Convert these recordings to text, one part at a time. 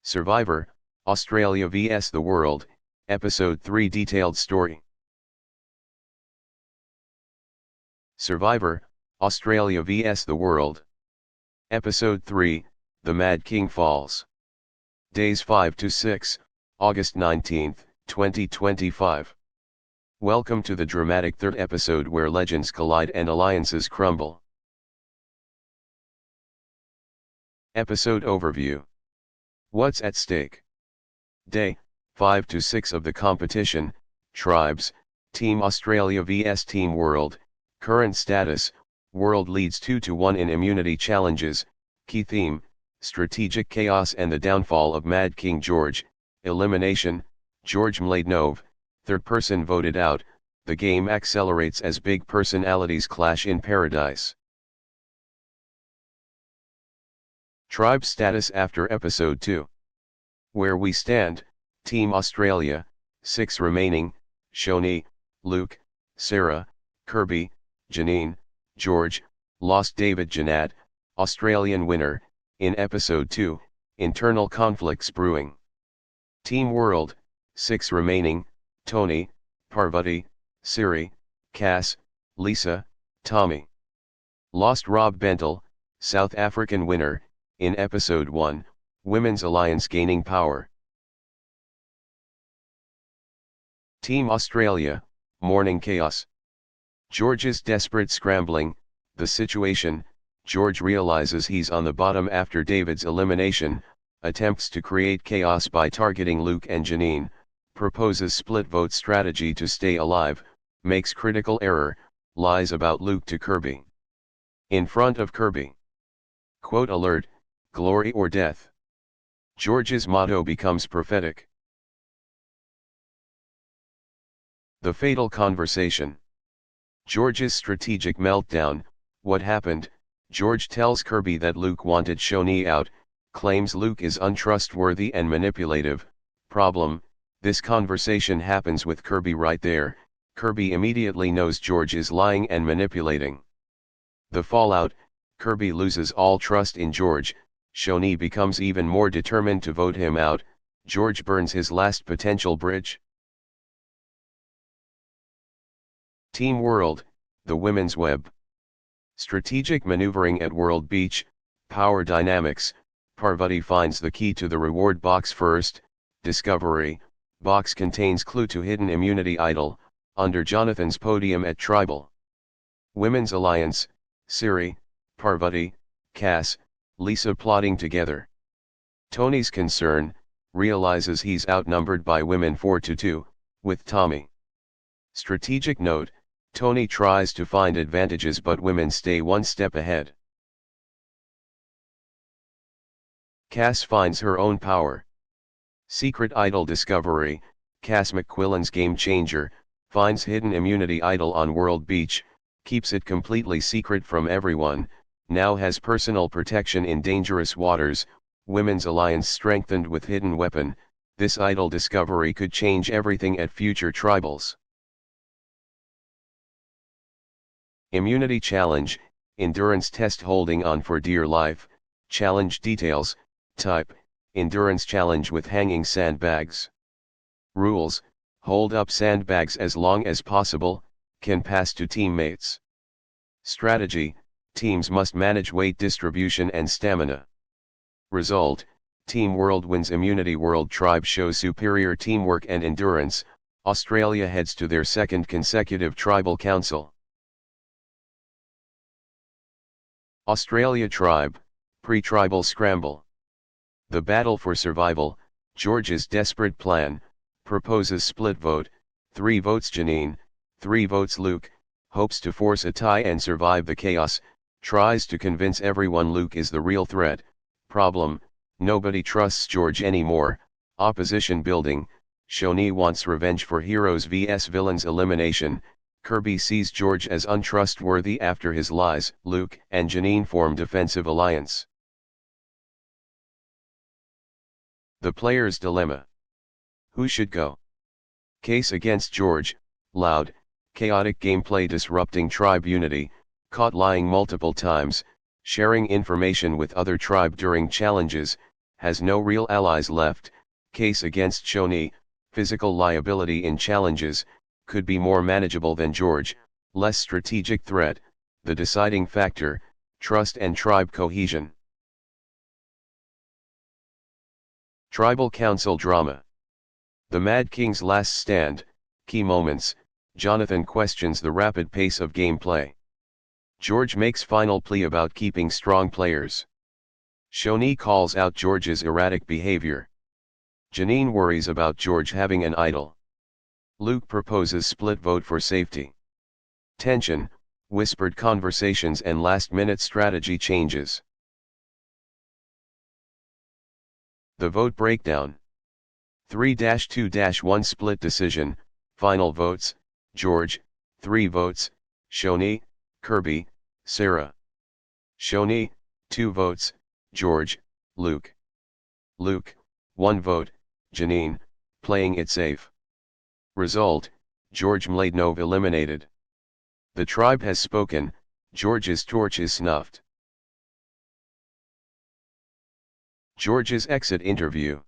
Survivor, Australia vs the World, Episode 3 Detailed Story. Survivor, Australia vs the World. Episode 3, The Mad King Falls. Days 5 to 6, August 19, 2025. Welcome to the dramatic third episode where legends collide and alliances crumble. Episode Overview. What's at stake? Day 5 to 6 of the competition, Tribes, Team Australia vs Team World. Current status, World leads 2-1 in immunity challenges. Key theme, strategic chaos and the downfall of Mad King George. Elimination, George Mladenov, third person voted out. The game accelerates as big personalities clash in paradise. Tribe status after Episode 2. Where we stand, Team Australia, 6 remaining, Shoni, Luke, Sarah, Kirby, Janine, George, lost David Janat, Australian winner. In Episode 2, internal conflicts brewing. Team World, 6 remaining, Tony, Parvati, Siri, Cass, Lisa, Tommy. Lost Rob Bentel, South African winner. In Episode 1, Women's Alliance gaining power. Team Australia, morning chaos. George's desperate scrambling. The situation, George realizes he's on the bottom after David's elimination, attempts to create chaos by targeting Luke and Janine, proposes split vote strategy to stay alive, makes critical error, lies about Luke to Kirby. In front of Kirby. Quote alert, glory or death. George's motto becomes prophetic. The fatal conversation. George's strategic meltdown. What happened? George tells Kirby that Luke wanted Shoni out, claims Luke is untrustworthy and manipulative. Problem, this conversation happens with Kirby right there. Kirby immediately knows George is lying and manipulating. The fallout, Kirby loses all trust in George. Shoni becomes even more determined to vote him out. George burns his last potential bridge. Team World, the Women's Web. Strategic maneuvering at World Beach, power dynamics. Parvati finds the key to the reward box first. Discovery, box contains clue to hidden immunity idol, under Jonathan's podium at Tribal. Women's Alliance, Siri, Parvati, Cass, Lisa plotting together. Tony's concern, realizes he's outnumbered by women 4-2, with Tommy. Strategic note, Tony tries to find advantages but women stay one step ahead. Cass finds her own power. Secret idol discovery, Cass McQuillan's game changer, finds hidden immunity idol on World Beach, keeps it completely secret from everyone, now has personal protection in dangerous waters. Women's Alliance strengthened with hidden weapon. This idol discovery could change everything at future tribals. Immunity challenge, endurance test holding on for dear life. Challenge details, type, endurance challenge with hanging sandbags. Rules, hold up sandbags as long as possible, can pass to teammates. Strategy, teams must manage weight distribution and stamina. Result, Team World wins immunity. World Tribe shows superior teamwork and endurance. Australia heads to their second consecutive Tribal Council. Australia Tribe, pre-tribal scramble. The battle for survival, George's desperate plan, proposes split vote, 3 votes Janine, 3 votes Luke, hopes to force a tie and survive the chaos, tries to convince everyone Luke is the real threat. Problem, nobody trusts George anymore. Opposition building, Shoni wants revenge for heroes vs villains elimination. Kirby sees George as untrustworthy after his lies. Luke and Janine form defensive alliance. The player's dilemma. Who should go? Case against George, loud, chaotic gameplay disrupting tribe unity, caught lying multiple times, sharing information with other tribe during challenges, has no real allies left, case against Shoni, physical liability in challenges, could be more manageable than George, less strategic threat, the deciding factor, trust and tribe cohesion. Tribal Council Drama. The Mad King's last stand, key moments, Jonathan questions the rapid pace of gameplay. George makes final plea about keeping strong players. Shoni calls out George's erratic behavior. Janine worries about George having an idol. Luke proposes split vote for safety. Tension, whispered conversations and last-minute strategy changes. The vote breakdown. 3-2-1 split decision, final votes, George, 3 votes, Shoni, Kirby, Sarah. Shoni, 2 votes, George, Luke. Luke, 1 vote, Janine, playing it safe. Result, George Mladenov eliminated. The tribe has spoken, George's torch is snuffed. George's exit interview.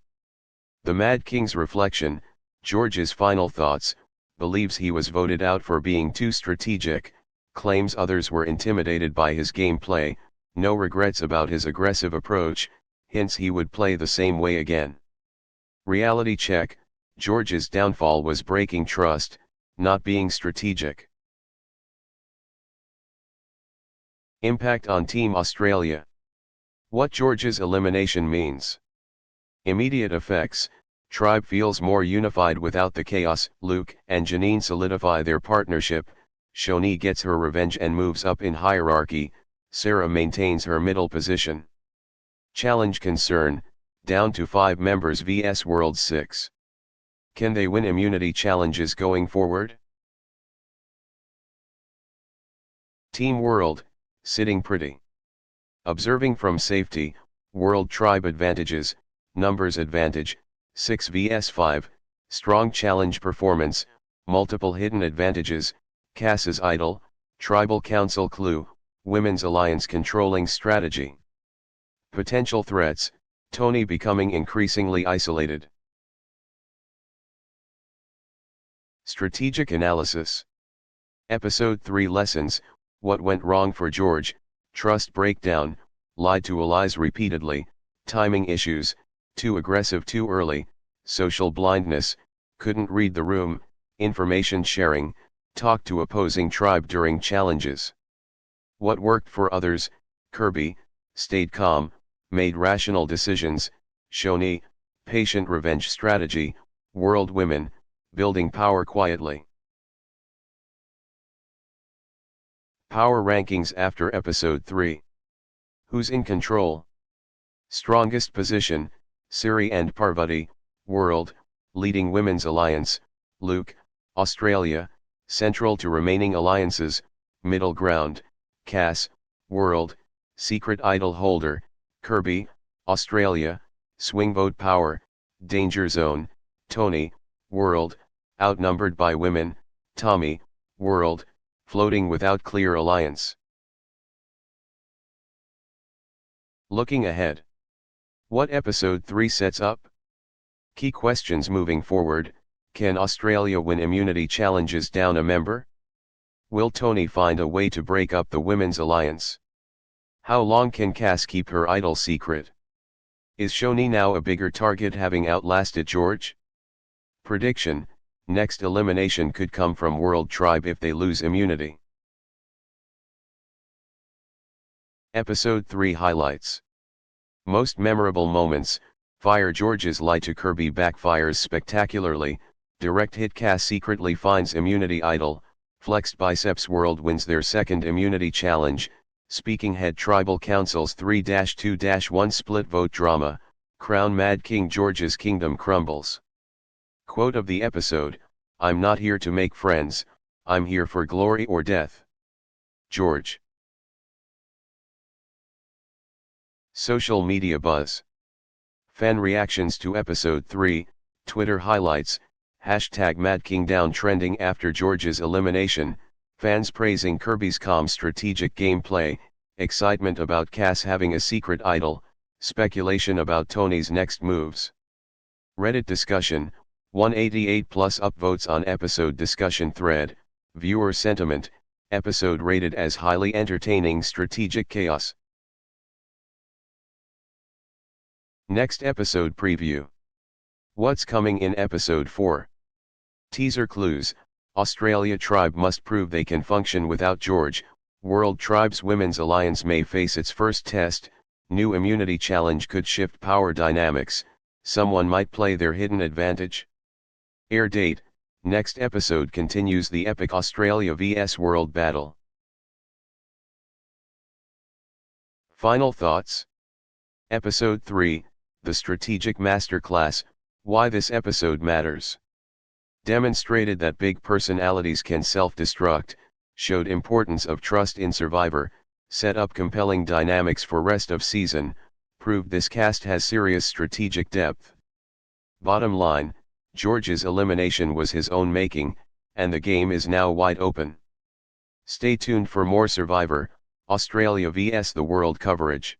The Mad King's reflection, George's final thoughts, believes he was voted out for being too strategic, claims others were intimidated by his gameplay, no regrets about his aggressive approach, hints he would play the same way again. Reality check, George's downfall was breaking trust, not being strategic. Impact on Team Australia. What George's elimination means. Immediate effects, tribe feels more unified without the chaos, Luke and Janine solidify their partnership, Shoni gets her revenge and moves up in hierarchy, Sarah maintains her middle position. Challenge concern, down to 5 members vs World 6. Can they win immunity challenges going forward? Team World, sitting pretty. Observing from safety, World Tribe advantages, numbers advantage, 6 vs 5, strong challenge performance, multiple hidden advantages, Cass's idol, Tribal Council clue, Women's Alliance controlling strategy. Potential threats, Tony becoming increasingly isolated. Strategic analysis. Episode 3 lessons, what went wrong for George, trust breakdown, lied to allies repeatedly, timing issues, too aggressive too early, social blindness, couldn't read the room, information sharing, talked to opposing tribe during challenges. What worked for others, Kirby, stayed calm, made rational decisions, Shoni, patient revenge strategy, World Women, building power quietly. Power rankings after episode 3. Who's in control? Strongest position, Siri and Parvati, World, leading Women's Alliance, Luke, Australia, central to remaining alliances, middle ground, Cass, World, secret idol holder, Kirby, Australia, swing vote power, danger zone, Tony, World, outnumbered by women, Tommy, World, floating without clear alliance. Looking ahead. What episode 3 sets up? Key questions moving forward, can Australia win immunity challenges down a member? Will Tony find a way to break up the Women's Alliance? How long can Cass keep her idol secret? Is Shoni now a bigger target having outlasted George? Prediction, next elimination could come from World Tribe if they lose immunity. Episode 3 highlights. Most memorable moments, Fire George's lie to Kirby backfires spectacularly, direct hit Cass secretly finds immunity idol, flexed biceps World wins their second immunity challenge, speaking head Tribal Council's 3-2-1 split vote drama, Crown Mad King George's kingdom crumbles. Quote of the episode, I'm not here to make friends, I'm here for glory or death. George. Social media buzz. Fan reactions to episode 3, Twitter highlights, #MadKingDown trending after George's elimination, fans praising Kirby's calm strategic gameplay, excitement about Cass having a secret idol, Speculation about Tony's next moves. Reddit discussion, 188 plus upvotes on episode discussion thread, viewer sentiment, episode rated as highly entertaining strategic chaos. Next episode preview. What's coming in episode 4? Teaser clues, Australia tribe must prove they can function without George, World Tribes Women's Alliance may face its first test, new immunity challenge could shift power dynamics, someone might play their hidden advantage. Air date, next episode continues the epic Australia vs World battle. Final thoughts? Episode 3, The Strategic Masterclass, Why This Episode Matters. Demonstrated that big personalities can self-destruct, showed importance of trust in Survivor, set up compelling dynamics for rest of season, proved this cast has serious strategic depth. Bottom line, George's elimination was his own making, and the game is now wide open. Stay tuned for more Survivor, Australia vs the World coverage.